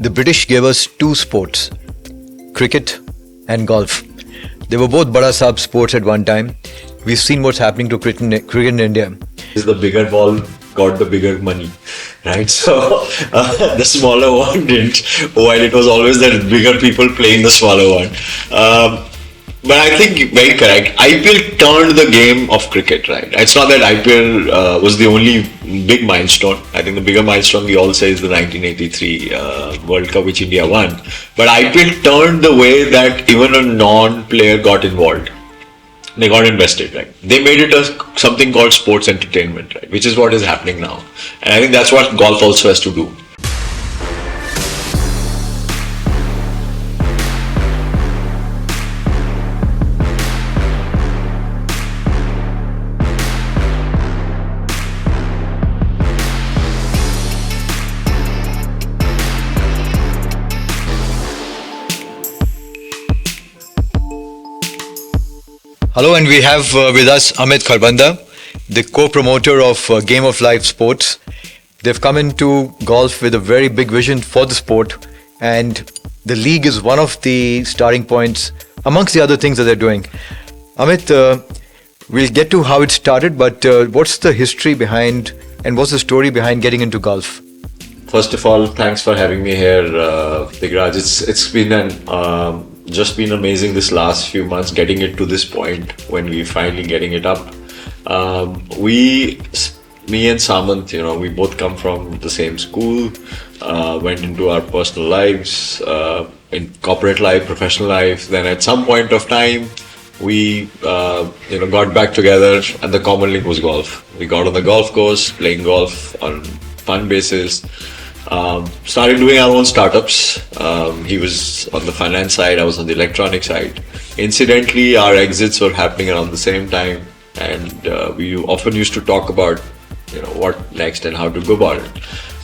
The British gave us two sports, cricket and golf. They were both Bada Saab sports at one time. We've seen what's happening to cricket in India. Is the bigger ball got the bigger money, right? So the smaller one didn't, while it was always the bigger people playing the smaller one. But I think very correct. IPL turned the game of cricket, right? It's not that IPL was the only big milestone. I think the bigger milestone we all say is the 1983 World Cup which India won. But IPL turned the way that even a non-player got involved. They got invested, right? They made it something called sports entertainment, right? Which is what is happening now. And I think that's what golf also has to do. Hello, and we have with us Amit Kharbanda, the co-promoter of Game of Life Sports. They've come into golf with a very big vision for the sport, and the league is one of the starting points amongst the other things that they're doing. Amit, we'll get to how it started, but what's the history behind and what's the story behind getting into golf? First of all, thanks for having me here, Digraj. It's been just been amazing this last few months getting it to this point when we finally getting it up. Me and Samant, we both come from the same school, went into our personal lives, in corporate life, professional life. Then at some point of time, we got back together, and the common link was golf. We got on the golf course, playing golf on fun basis. Started doing our own startups. He was on the finance side, I was on the electronic side. Incidentally, our exits were happening around the same time, and we often used to talk about what next and how to go about it.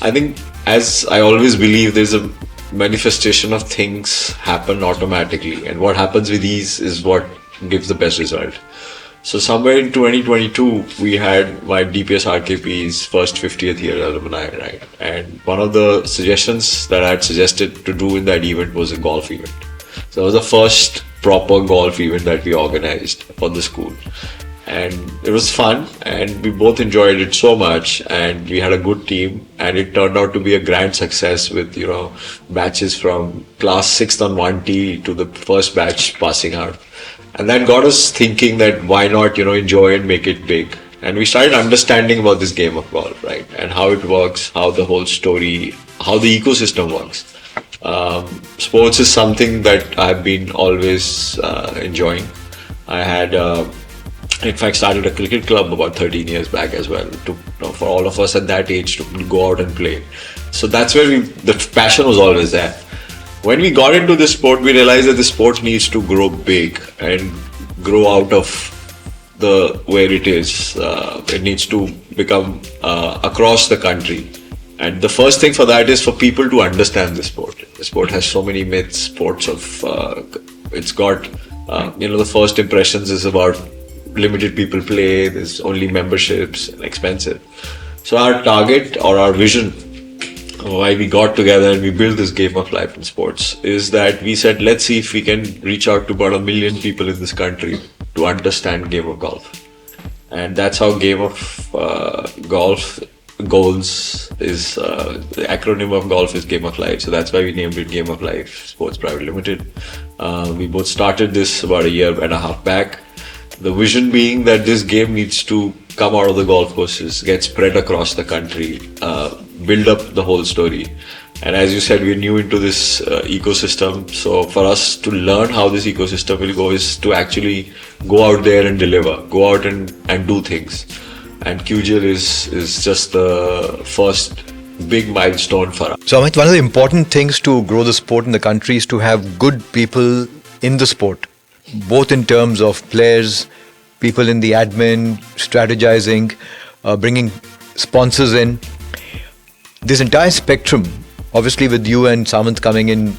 I think, as I always believe, there's a manifestation of things happen automatically, and what happens with these is what gives the best result. So somewhere in 2022, we had my DPS RKP's first 50th year alumni, right? And one of the suggestions that I had suggested to do in that event was a golf event. So it was the first proper golf event that we organized for the school. And it was fun, and we both enjoyed it so much, and we had a good team, and it turned out to be a grand success with, batches from class 6th on 1T to the first batch passing out. And that got us thinking that why not, enjoy and make it big. And we started understanding about this game of golf, right? And how it works, how the whole story, how the ecosystem works. Sports is something that I've been always enjoying. I had, in fact, started a cricket club about 13 years back as well, for all of us at that age to go out and play. So that's where the passion was always there. When we got into this sport, we realized that the sport needs to grow big and grow out of where it is. It needs to become across the country. And the first thing for that is for people to understand the sport. The sport has so many myths. It's got, the first impressions is about limited people play, there's only memberships and expensive. So our target or our vision, why we got together and we built this Game of Life in sports, is that we said, let's see if we can reach out to about 1 million people in this country to understand game of golf. And that's how Game of Golf goals is, the acronym of golf is Game of Life. So that's why we named it Game of Life Sports Private Limited. We both started this about a year and a half back. The vision being that this game needs to come out of the golf courses, get spread across the country, build up the whole story. And as you said, we're new into this ecosystem. So for us to learn how this ecosystem will go is to actually go out there and deliver, go out and do things. And QGL is just the first big milestone for us. So Amit, one of the important things to grow the sport in the country is to have good people in the sport, both in terms of players, people in the admin, strategizing, bringing sponsors in. This entire spectrum, obviously with you and Samant coming in,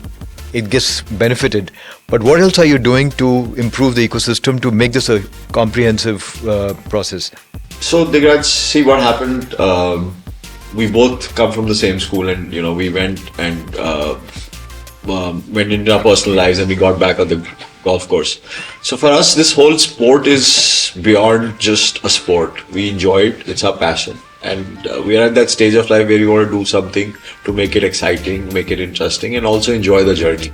it gets benefited. But what else are you doing to improve the ecosystem to make this a comprehensive process? So Digraj, see what happened. we both come from the same school, and we went and went into our personal lives, and we got back on the golf course. So for us, this whole sport is beyond just a sport. We enjoy it. It's our passion. And we are at that stage of life where we want to do something to make it exciting, make it interesting, and also enjoy the journey.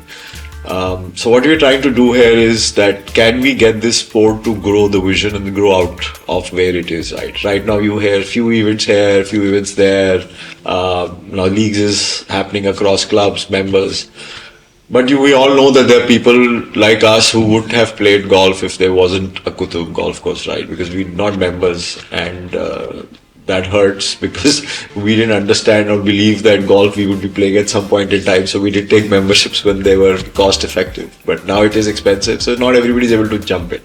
So what we're trying to do here is that can we get this sport to grow the vision and grow out of where it is, right? Right now you hear few events here, few events there. Now leagues is happening across clubs, members. But we all know that there are people like us who would have played golf if there wasn't a Qutab golf course, right? Because we're not members, and that hurts because we didn't understand or believe that golf we would be playing at some point in time. So we did take memberships when they were cost effective. But now it is expensive, so not everybody is able to jump in.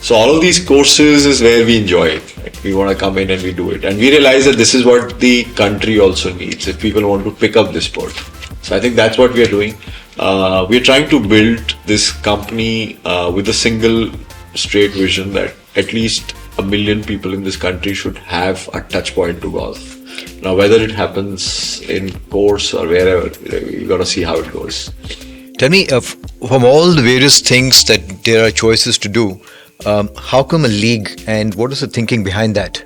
So all of these courses is where we enjoy it. Right? We want to come in and we do it. And we realize that this is what the country also needs if people want to pick up this sport. So I think that's what we are doing. We're trying to build this company with a single straight vision that at least 1 million people in this country should have a touch point to golf. Now, whether it happens in course or wherever, you got to see how it goes. Tell me, from all the various things that there are choices to do, how come a league, and what is the thinking behind that?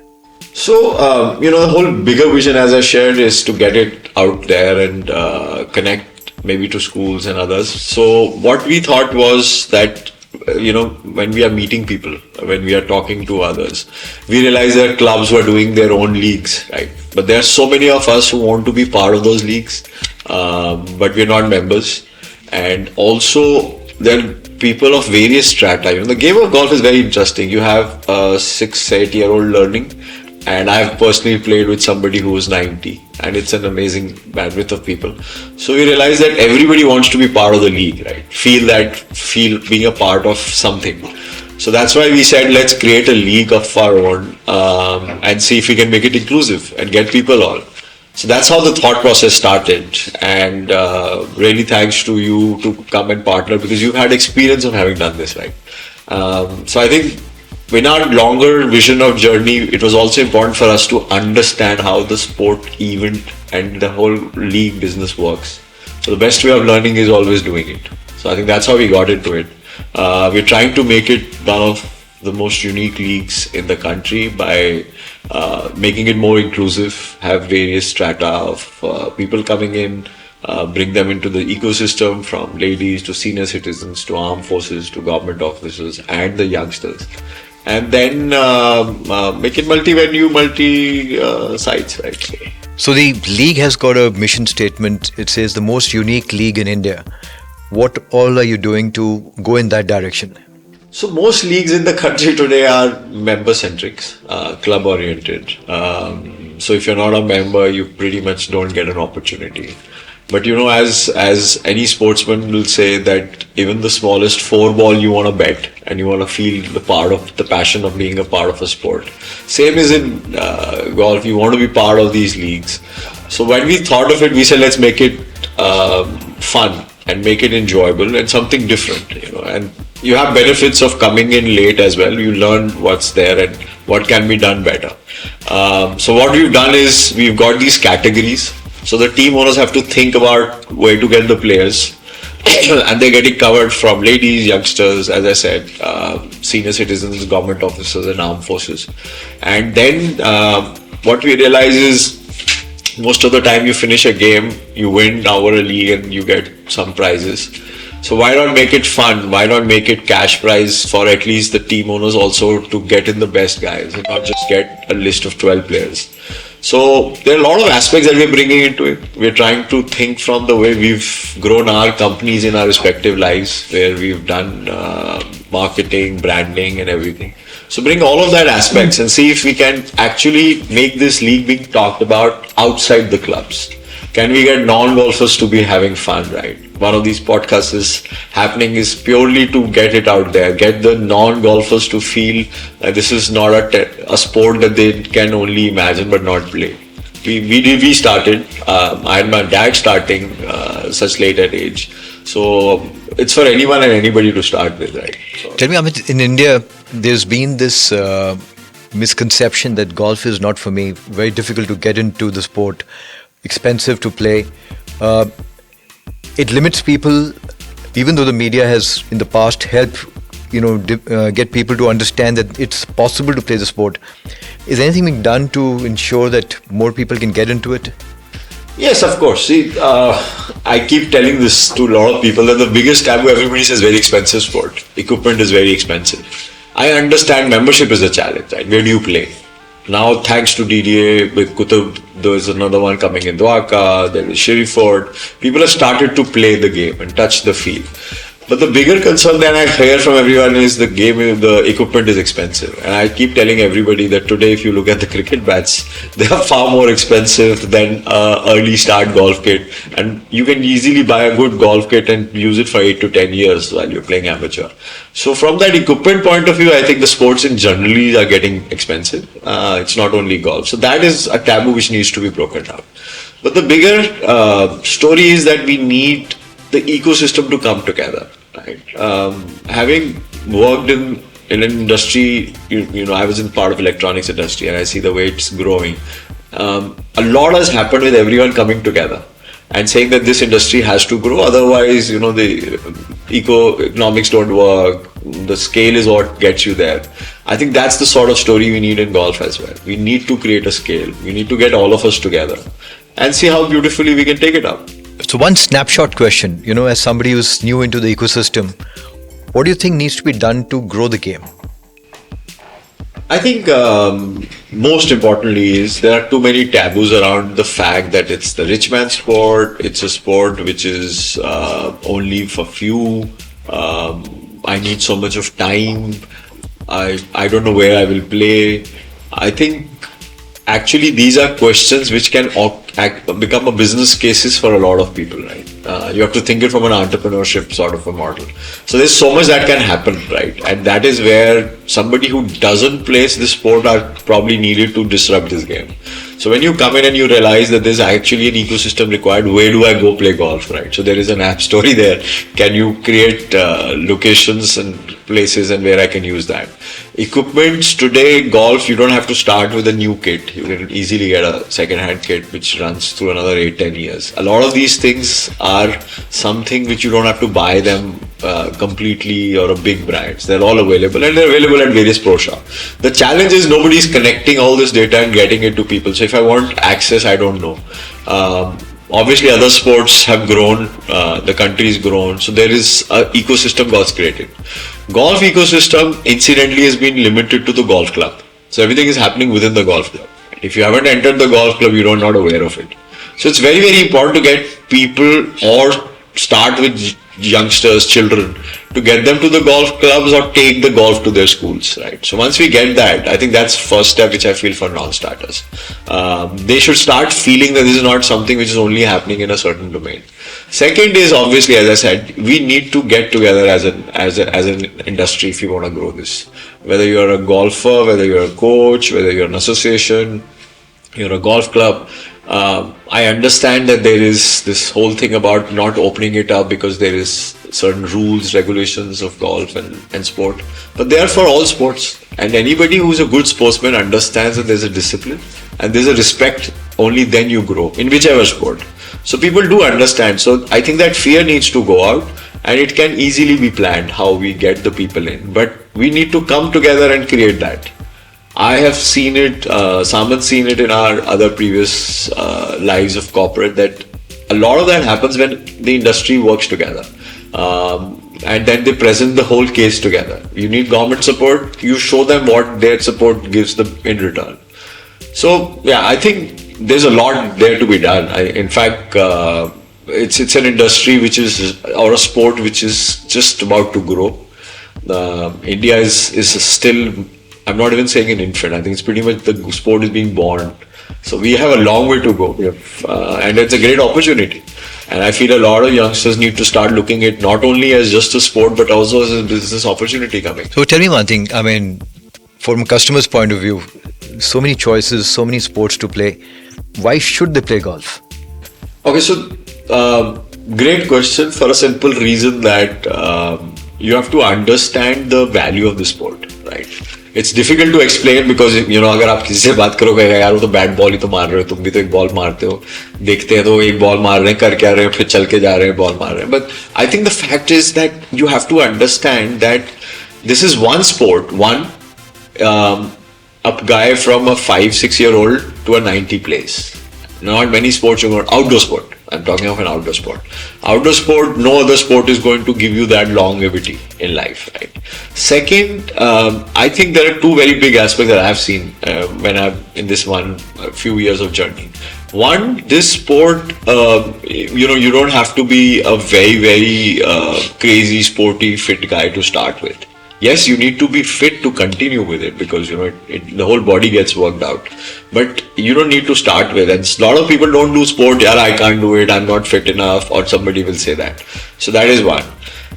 So, the whole bigger vision, as I shared, is to get it out there and connect maybe to schools and others. So, what we thought was that, when we are meeting people, when we are talking to others, we realize that clubs were doing their own leagues, right? But there are so many of us who want to be part of those leagues, but we're not members. And also, there are people of various strata. The game of golf is very interesting. You have a 6-8-year-old learning, and I've personally played with somebody who was 90, and it's an amazing bandwidth of people. So we realized that everybody wants to be part of the league, right? Feel being a part of something. So that's why we said, let's create a league of our own and see if we can make it inclusive and get people on. So that's how the thought process started, and really thanks to you to come and partner because you've had experience of having done this, right? So I think in our longer vision of journey, it was also important for us to understand how the sport event and the whole league business works. So the best way of learning is always doing it. So I think that's how we got into it. We're trying to make it one of the most unique leagues in the country by making it more inclusive, have various strata of people coming in, bring them into the ecosystem from ladies to senior citizens to armed forces to government officers and the youngsters. And then make it multi-venue, multi-sites, right? So the league has got a mission statement. It says the most unique league in India. What all are you doing to go in that direction? So most leagues in the country today are member-centric, club-oriented. So if you're not a member, you pretty much don't get an opportunity. But as any sportsman will say that even the smallest 4-ball you want to bet and you want to feel the passion of being a part of a sport. Same is in golf, you want to be part of these leagues. So when we thought of it, we said let's make it fun and make it enjoyable and something different, and you have benefits of coming in late as well. You learn what's there and what can be done better. So what we've done is we've got these categories. So the team owners have to think about where to get the players and they're getting covered from ladies, youngsters, as I said, senior citizens, government officers and armed forces. And then what we realize is most of the time you finish a game, you win our league and you get some prizes. So why not make it fun? Why not make it cash prize for at least the team owners also to get in the best guys and not just get a list of 12 players. So there are a lot of aspects that we're bringing into it. We're trying to think from the way we've grown our companies in our respective lives, where we've done marketing, branding and everything. So bring all of that aspects and see if we can actually make this league being talked about outside the clubs. Can we get non-golfers to be having fun, right? One of these podcasts is happening is purely to get it out there, get the non-golfers to feel that this is not a sport that they can only imagine but not play. We started, I had my dad starting such late at age. So it's for anyone and anybody to start with, right? So, tell me, Amit, in India, there's been this misconception that golf is not for me. Very difficult to get into the sport, expensive to play. It limits people, even though the media has in the past helped, get people to understand that it's possible to play the sport. Is anything being done to ensure that more people can get into it? Yes, of course. See, I keep telling this to a lot of people that the biggest taboo, everybody says very expensive sport. Equipment is very expensive. I understand membership is a challenge, right? Where do you play? Now, thanks to DDA, with Qutab, there's another one coming in Dwarka, there is Sheriford. People have started to play the game and touch the field. But the bigger concern that I hear from everyone is the equipment is expensive. And I keep telling everybody that today, if you look at the cricket bats, they are far more expensive than early start golf kit. And you can easily buy a good golf kit and use it for 8 to 10 years while you're playing amateur. So from that equipment point of view, I think the sports in generally are getting expensive. It's not only golf. So that is a taboo which needs to be broken down. But the bigger story is that we need the ecosystem to come together. Right. Having worked in an industry, I was in part of electronics industry and I see the way it's growing. A lot has happened with everyone coming together and saying that this industry has to grow. Otherwise, the economics don't work. The scale is what gets you there. I think that's the sort of story we need in golf as well. We need to create a scale. We need to get all of us together and see how beautifully we can take it up. So one snapshot question, as somebody who's new into the ecosystem, what do you think needs to be done to grow the game? I think most importantly is there are too many taboos around the fact that it's the rich man's sport. It's a sport which is only for few. I need so much of time. I don't know where I will play. I think actually these are questions which can become a business cases for a lot of people, right? You have to think it from an entrepreneurship sort of a model. So there's so much that can happen, right? And that is where somebody who doesn't play this sport are probably needed to disrupt this game. So when you come in and you realize that there's actually an ecosystem required, where do I go play golf, right? So there is an app story there. Can you create locations and places and where I can use that? Equipments today, golf, you don't have to start with a new kit. You can easily get a second-hand kit which runs through another 8-10 years. A lot of these things are something which you don't have to buy them completely or a big brands. They're all available and they're available at various pro shops. The challenge is nobody's connecting all this data and getting it to people. So if I want access, I don't know. Obviously other sports have grown, the country's grown, so there is an ecosystem got created. Golf ecosystem incidentally has been limited to the golf club. So everything is happening within the golf club. If you haven't entered the golf club, you're not aware of it. So it's very, very important to get people or start with youngsters, children, to get them to the golf clubs or take the golf to their schools, right? So once we get that, I think that's first step which I feel for non-starters. They should start feeling that this is not something which is only happening in a certain domain. Second is obviously, as I said, we need to get together as an industry if you want to grow this. Whether you're a golfer, whether you're a coach, whether you're an association, you're a golf club. I understand that there is this whole thing about not opening it up because there is certain rules, regulations of golf and sport, but they are for all sports. And anybody who's a good sportsman understands that there's a discipline and there's a respect. Only then you grow in whichever sport. So people do understand. So I think that fear needs to go out and it can easily be planned how we get the people in. But we need to come together and create that. I have seen it, Saman's seen it in our other previous lives of corporate, that a lot of that happens when the industry works together. And then they present the whole case together. You need government support, you show them what their support gives them in return. So yeah, I think there's a lot there to be done. In fact, it's an industry which is, or a sport which is just about to grow. India is still, I'm not even saying an infant. I think it's pretty much the sport is being born. So we have a long way to go. And it's a great opportunity. And I feel a lot of youngsters need to start looking at not only as just a sport, but also as a business opportunity coming. So tell me one thing. I mean, from a customer's point of view, so many choices, so many sports to play. Why should they play golf? Okay, so great question, for a simple reason that you have to understand the value of the sport, right? It's difficult to explain because अगर आप किसी से बात करोगे यार वो तो bat ball ही तो मार रहे हो, तुम भी तो एक बॉल मारते हो, देखते हैं तो एक बॉल मार रहे हैं, कर क्या रहे हैं, फिर चल के जा रहे हैं, बॉल मार रहे हैं. But I think the fact is that you have to understand that this is one sport, a guy from a 5-6 year old to a 90 plays. Not many sports are outdoor sport. I'm talking of an outdoor sport. Outdoor sport, no other sport is going to give you that longevity in life, right? Second, I think there are two very big aspects that I have seen when I'm in this few years of journey. One, this sport, you don't have to be a very, very crazy, sporty, fit guy to start with. Yes, you need to be fit to continue with it because the whole body gets worked out. But you don't need to start with. And a lot of people don't do sport. Yeah, I can't do it. I'm not fit enough, or somebody will say that. So that is one.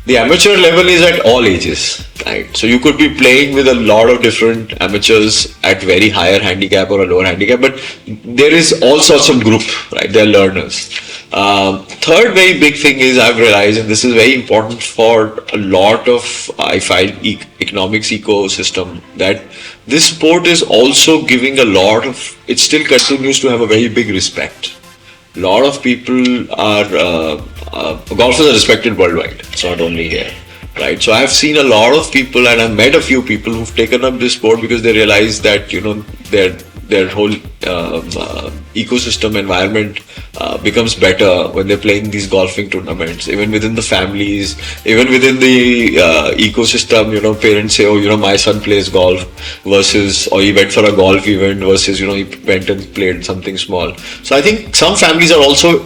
The amateur level is at all ages, right? So you could be playing with a lot of different amateurs at very higher handicap or a lower handicap, but there is all sorts of group, right? They're learners. Third very big thing is I've realized, and this is very important for a lot of, I find, economics ecosystem, that this sport is also giving a lot of, it still continues to have a very big respect. A lot of people are, golfers are respected worldwide. It's not only here, right? So I've seen a lot of people, and I've met a few people who've taken up this sport because they realize that, their whole ecosystem environment becomes better when they're playing these golfing tournaments. Even within the families, even within the ecosystem, parents say, oh, my son plays golf versus, or he went for a golf event versus, he went and played something small. So I think some families are also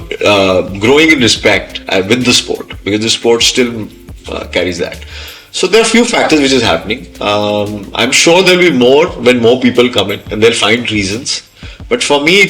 growing in respect with the sport because the sport still carries that. So there are a few factors which is happening. I'm sure there'll be more when more people come in and they'll find reasons. But for me,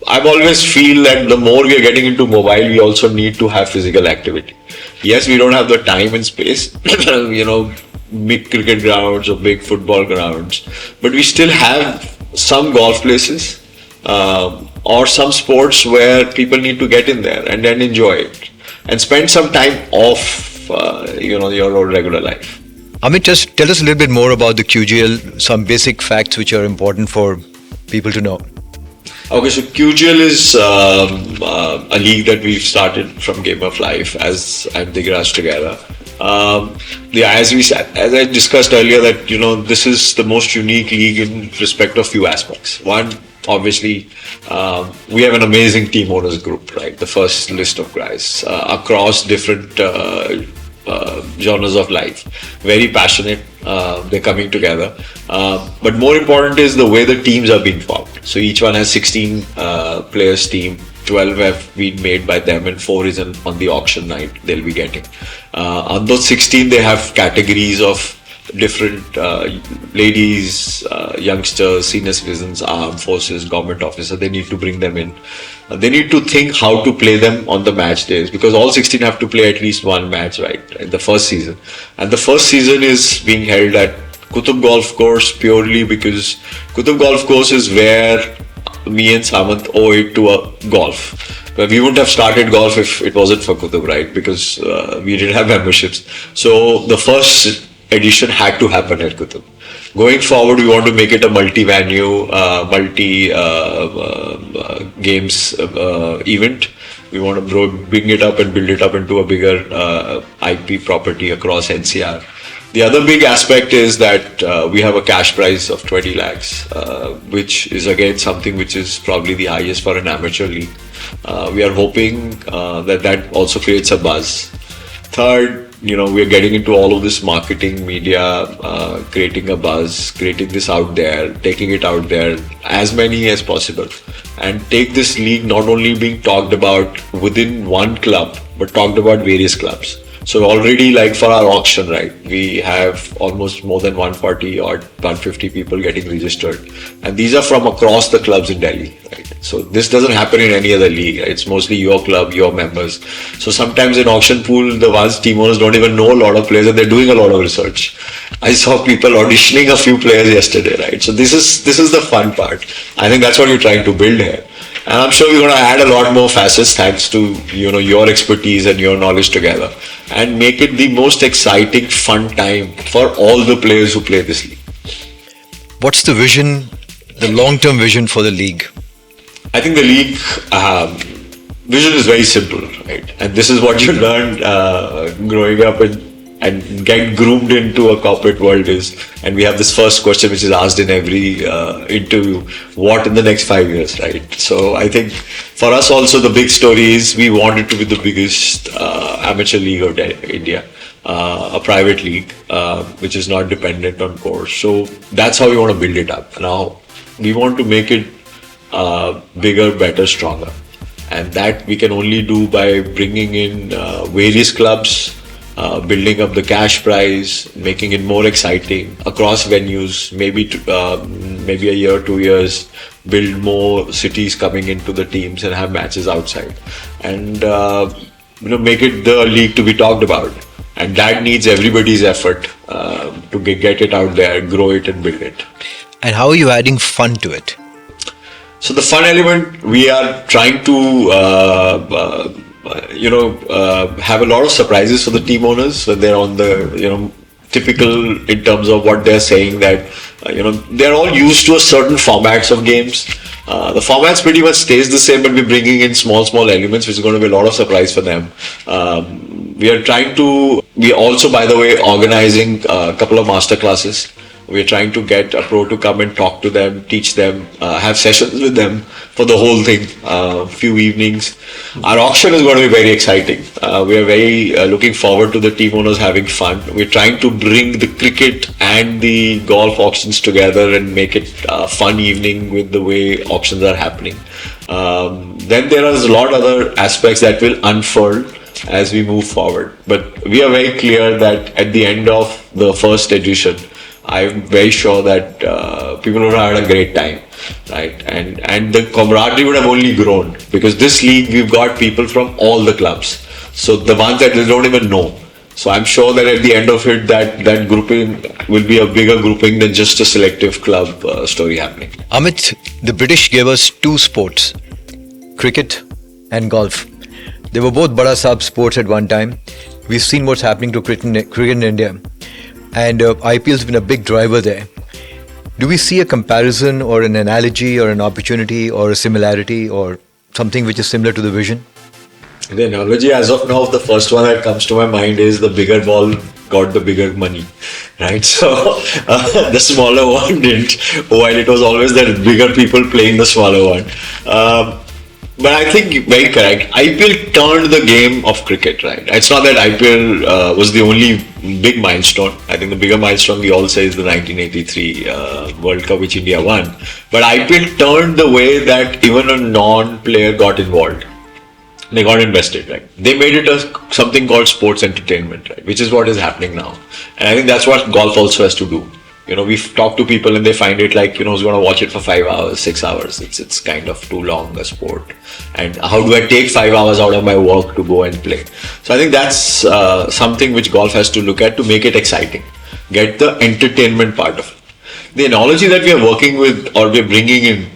I've always feel that the more we are getting into mobile, we also need to have physical activity. Yes, we don't have the time and space, big cricket grounds or big football grounds, but we still have some golf places or some sports where people need to get in there and then enjoy it and spend some time off your own regular life. Amit, just tell us a little bit more about the QGL, some basic facts which are important for people to know. Okay, so QGL is a league that we've started from Game of Life as and Digraj together. As I discussed earlier, that this is the most unique league in respect of few aspects. One, obviously, we have an amazing team owners group, right? The first list of guys across different genres of life, very passionate. They're coming together, but more important is the way the teams are being formed. So each one has 16 players team. 12 have been made by them and 4 is on the auction night they'll be getting. On those 16 they have categories of different ladies, youngsters, senior citizens, armed forces, government officers. They need to bring them in. They need to think how to play them on the match days because all 16 have to play at least one match, right, in the first season. And the first season is being held at Qutab Golf Course purely because Qutab Golf Course is where me and Samant owe it to a golf. But we wouldn't have started golf if it wasn't for Qutab, right? Because we didn't have memberships. So the first edition had to happen at Qutab. Going forward, we want to make it a multi-venue, games event. We want to bring it up and build it up into a bigger IP property across NCR. The other big aspect is that we have a cash prize of 20 lakhs, which is again something which is probably the highest for an amateur league. We are hoping that also creates a buzz. Third, we are getting into all of this marketing, media, creating a buzz, creating this out there, taking it out there, as many as possible. And take this league not only being talked about within one club, but talked about various clubs. So already, like for our auction, right, we have almost more than 140 or 150 people getting registered. And these are from across the clubs in Delhi, right? So this doesn't happen in any other league, right? It's mostly your club, your members. So sometimes in auction pool, the ones team owners don't even know a lot of players and they're doing a lot of research. I saw people auditioning a few players yesterday, right? So this is the fun part. I think that's what you're trying to build here. And I'm sure we're going to add a lot more facets thanks to your expertise and your knowledge together and make it the most exciting, fun time for all the players who play this league. What's the vision, the long-term vision for the league? I think the league vision is very simple, right? And this is what you learn growing up and get groomed into a corporate world is. And we have this first question which is asked in every interview: what in the next 5 years, right? So I think for us also the big story is we wanted to be the biggest amateur league of India. A private league which is not dependent on course. So that's how we want to build it up. Now we want to make it bigger, better, stronger, and that we can only do by bringing in various clubs, building up the cash prize, making it more exciting across venues. Maybe a year, 2 years, build more cities coming into the teams and have matches outside, and make it the league to be talked about. And that needs everybody's effort to get it out there, grow it, and build it. And how are you adding fun to it? So the fun element, we are trying to, have a lot of surprises for the team owners when they're on the, typical in terms of what they're saying that, they're all used to a certain formats of games. The formats pretty much stays the same, but we're bringing in small elements, which is going to be a lot of surprise for them. We also, by the way, organizing a couple of master classes. We're trying to get a pro to come and talk to them, teach them, have sessions with them for the whole thing, few evenings. Our auction is going to be very exciting. We are very looking forward to the team owners having fun. We're trying to bring the cricket and the golf auctions together and make it a fun evening with the way auctions are happening. Then there are a lot of other aspects that will unfold as we move forward. But we are very clear that at the end of the first edition, I'm very sure that people would have had a great time, right? And the camaraderie would have only grown because this league, we've got people from all the clubs. So the ones that they don't even know. So I'm sure that at the end of it, that grouping will be a bigger grouping than just a selective club story happening. Amit, the British gave us two sports, cricket and golf. They were both Bada Saab sports at one time. We've seen what's happening to cricket in India. And IPL has been a big driver there. Do we see a comparison or an analogy or an opportunity or a similarity or something which is similar to the vision? The analogy as of now, the first one that comes to my mind is the bigger ball got the bigger money, right? So the smaller one didn't, while it was always the bigger people playing the smaller one. But I think very correct. IPL turned the game of cricket, right? It's not that IPL was the only big milestone. I think the bigger milestone we all say is the 1983 World Cup which India won. But IPL turned the way that even a non-player got involved. They got invested, right? They made it something called sports entertainment, right? Which is what is happening now. And I think that's what golf also has to do. We've talked to people and they find it like, who's going to watch it for 5 hours, 6 hours. It's kind of too long a sport. And how do I take 5 hours out of my work to go and play? So I think that's something which golf has to look at to make it exciting. Get the entertainment part of it. The analogy that we are working with or we're bringing in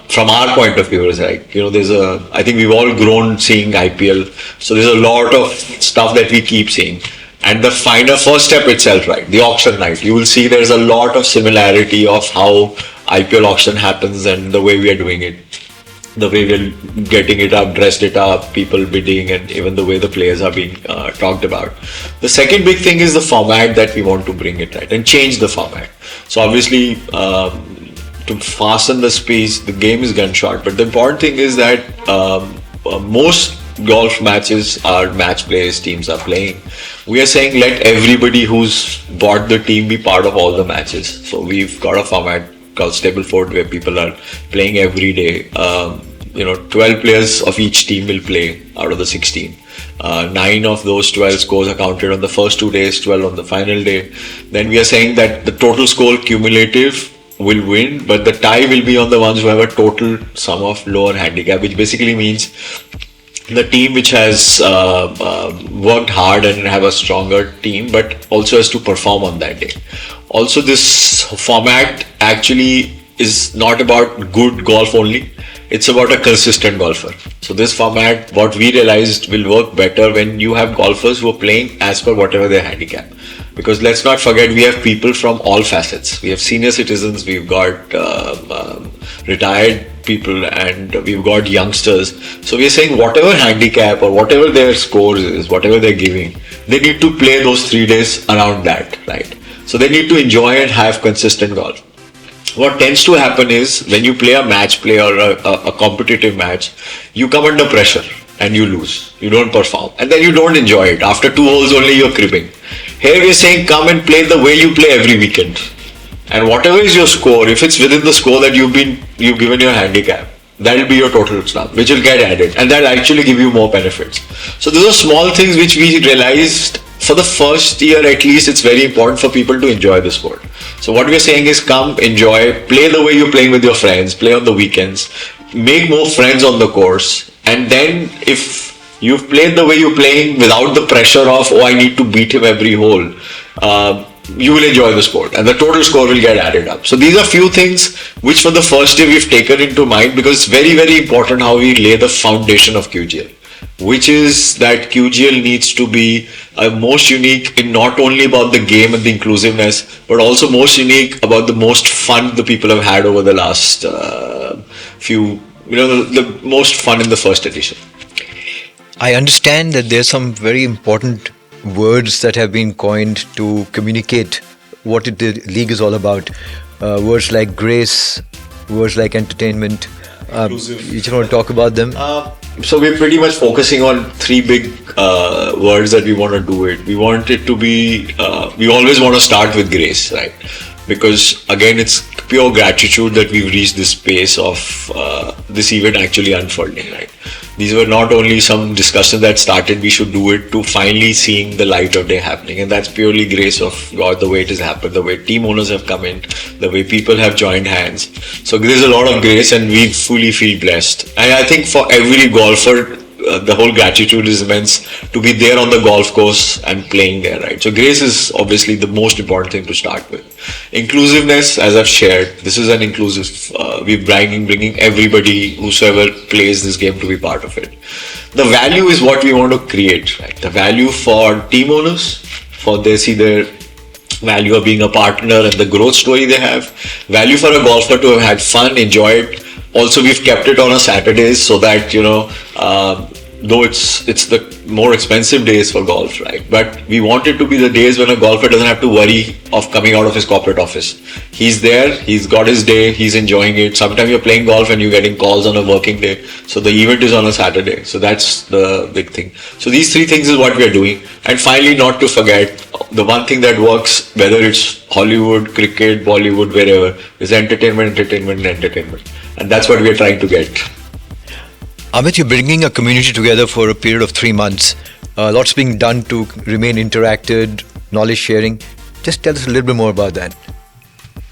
from our point of view is like, I think we've all grown seeing IPL. So there's a lot of stuff that we keep seeing. And the first step itself, right? The auction night. You will see there's a lot of similarity of how IPL auction happens and the way we are doing it. The way we're getting it up, dressed it up, people bidding, and even the way the players are being talked about. The second big thing is the format that we want to bring it, right? And change the format. So obviously, to fasten the space, the game is gunshot. But the important thing is that most golf matches are match players, teams are playing. We are saying let everybody who's bought the team be part of all the matches. So we've got a format called Stableford where people are playing every day. 12 players of each team will play out of the 16. 9 of those 12 scores are counted on the first 2 days, 12 on the final day. Then we are saying that the total score cumulative will win, but the tie will be on the ones who have a total sum of lower handicap, which basically means the team which has worked hard and have a stronger team, but also has to perform on that day. Also, this format actually is not about good golf only. It's about a consistent golfer. So this format, what we realized, will work better when you have golfers who are playing as per whatever their handicap. Because let's not forget, we have people from all facets. We have senior citizens, we've got retired people, and we've got youngsters. So we're saying whatever handicap or whatever their scores is, whatever they're giving, they need to play those 3 days around that, right? So they need to enjoy and have consistent golf. What tends to happen is when you play a match play or a competitive match, you come under pressure and you lose. You don't perform. And then you don't enjoy it. After 2 holes only you're cribbing. Here we're saying come and play the way you play every weekend. And whatever is your score, if it's within the score that you've given your handicap, that'll be your total sum, which will get added. And that'll actually give you more benefits. So those are small things which we realized for the first year at least. It's very important for people to enjoy the sport. So what we're saying is come, enjoy, play the way you're playing with your friends, play on the weekends, make more friends on the course. And then if you've played the way you're playing without the pressure of, oh, I need to beat him every hole, you will enjoy the sport and the total score will get added up. So these are few things which for the first year we've taken into mind, because it's very, very important how we lay the foundation of QGL, which is that QGL needs to be most unique in not only about the game and the inclusiveness, but also most unique about the most fun the people have had over the last few, the most fun in the first edition. I understand that there's some very important words that have been coined to communicate what the league is all about. Words like grace, words like entertainment. You just want to talk about them? So we're pretty much focusing on 3 big words that we want to do it. We want it to be, we always want to start with grace, right? Because again, it's pure gratitude that we've reached this space of this event actually unfolding, right? These were not only some discussions that started, we should do it, to finally seeing the light of day happening. And that's purely grace of God, the way it has happened, the way team owners have come in, the way people have joined hands. So there's a lot of grace and we fully feel blessed. And I think for every golfer, the whole gratitude is immense to be there on the golf course and playing there, right? So grace is obviously the most important thing to start with. Inclusiveness, as I've shared, this is an inclusive, we're bringing everybody, whosoever plays this game, to be part of it. The value is what we want to create, right? The value for team owners, for they see their value of being a partner and the growth story they have. Value for a golfer to have had fun, enjoy it. Also, we've kept it on a Saturdays so that, though it's the more expensive days for golf, right? But we want it to be the days when a golfer doesn't have to worry of coming out of his corporate office. He's there, he's got his day, he's enjoying it. Sometimes you're playing golf and you're getting calls on a working day. So the event is on a Saturday. So that's the big thing. So these 3 things is what we are doing. And finally, not to forget, the one thing that works, whether it's Hollywood, cricket, Bollywood, wherever, is entertainment. And that's what we are trying to get. Amit, you're bringing a community together for a period of 3 months. Lots being done to remain interacted, knowledge sharing. Just tell us a little bit more about that.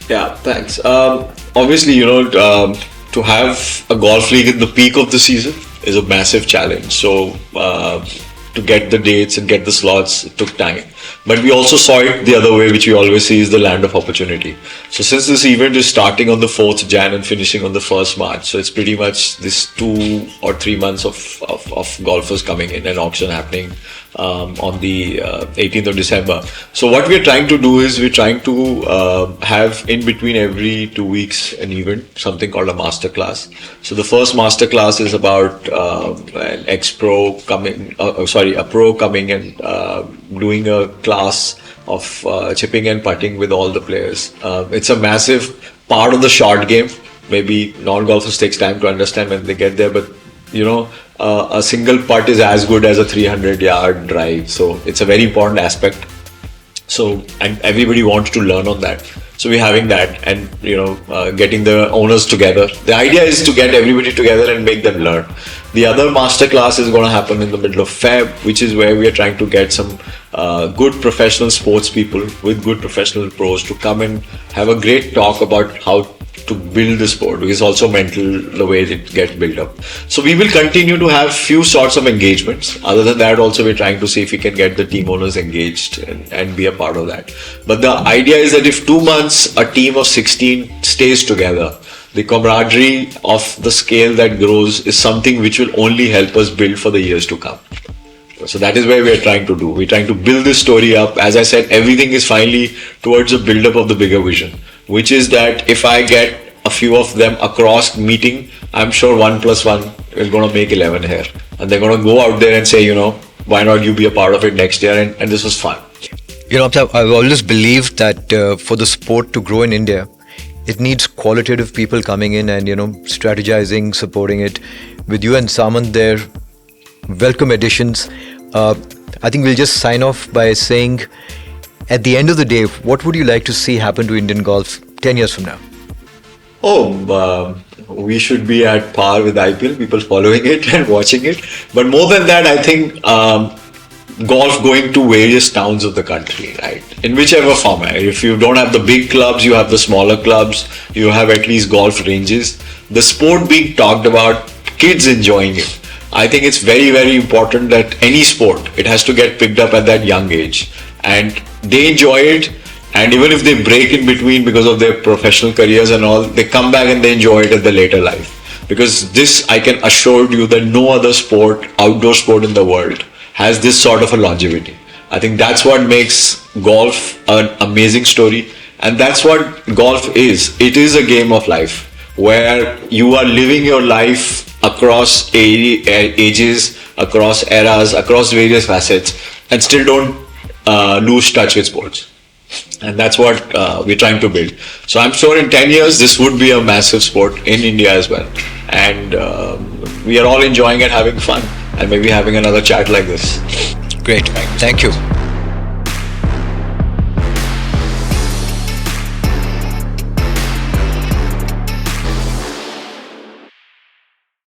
Yeah, thanks. Obviously, to have a golf league in the peak of the season is a massive challenge. So to get the dates and get the slots, it took time. But we also saw it the other way, which we always see is the land of opportunity. So since this event is starting on the 4th Jan and finishing on the 1st March, so it's pretty much this 2 or 3 months of golfers coming in and auction happening on the 18th of December. So what we're trying to do is we're trying to have in between every 2 weeks an event, something called a masterclass. So the first masterclass is about an ex-pro coming, a pro coming and doing a class of chipping and putting with all the players. It's a massive part of the short game. Maybe non-golfers takes time to understand when they get there, but a single putt is as good as a 300-yard drive. So it's a very important aspect. So, and everybody wants to learn on that. So we're having that and, getting the owners together. The idea is to get everybody together and make them learn. The other masterclass is going to happen in the middle of Feb, which is where we are trying to get some good professional sports people with good professional pros to come and have a great talk about how to build the sport, because it's also mental the way it gets built up. So we will continue to have few sorts of engagements. Other than that, also we're trying to see if we can get the team owners engaged and be a part of that. But the idea is that if 2 months a team of 16 stays together, the camaraderie of the scale that grows is something which will only help us build for the years to come. So that is where we are trying to do. We're trying to build this story up. As I said, everything is finally towards the build-up of the bigger vision, which is that if I get a few of them across meeting, I'm sure 1+1 is going to make 11 here. And they're going to go out there and say, why not you be a part of it next year? And this was fun. I've always believed that for the sport to grow in India, it needs qualitative people coming in and, strategizing, supporting it. With you and Samant there, welcome additions. I think we'll just sign off by saying, at the end of the day, what would you like to see happen to Indian golf 10 years from now? We should be at par with IPL, people following it and watching it. But more than that, I think golf going to various towns of the country, right? In whichever format. If you don't have the big clubs, you have the smaller clubs, you have at least golf ranges. The sport being talked about, kids enjoying it. I think it's very, very important that any sport, it has to get picked up at that young age. And they enjoy it. And even if they break in between because of their professional careers and all, they come back and they enjoy it at the later life. Because this, I can assure you that no other sport, outdoor sport in the world, has this sort of a longevity. I think that's what makes golf an amazing story. And that's what golf is. It is a game of life where you are living your life across ages, across eras, across various facets, and still don't lose touch with sports. And that's what we're trying to build. So I'm sure in 10 years, this would be a massive sport in India as well. And we are all enjoying it, having fun, and maybe having another chat like this. Great. Thank you.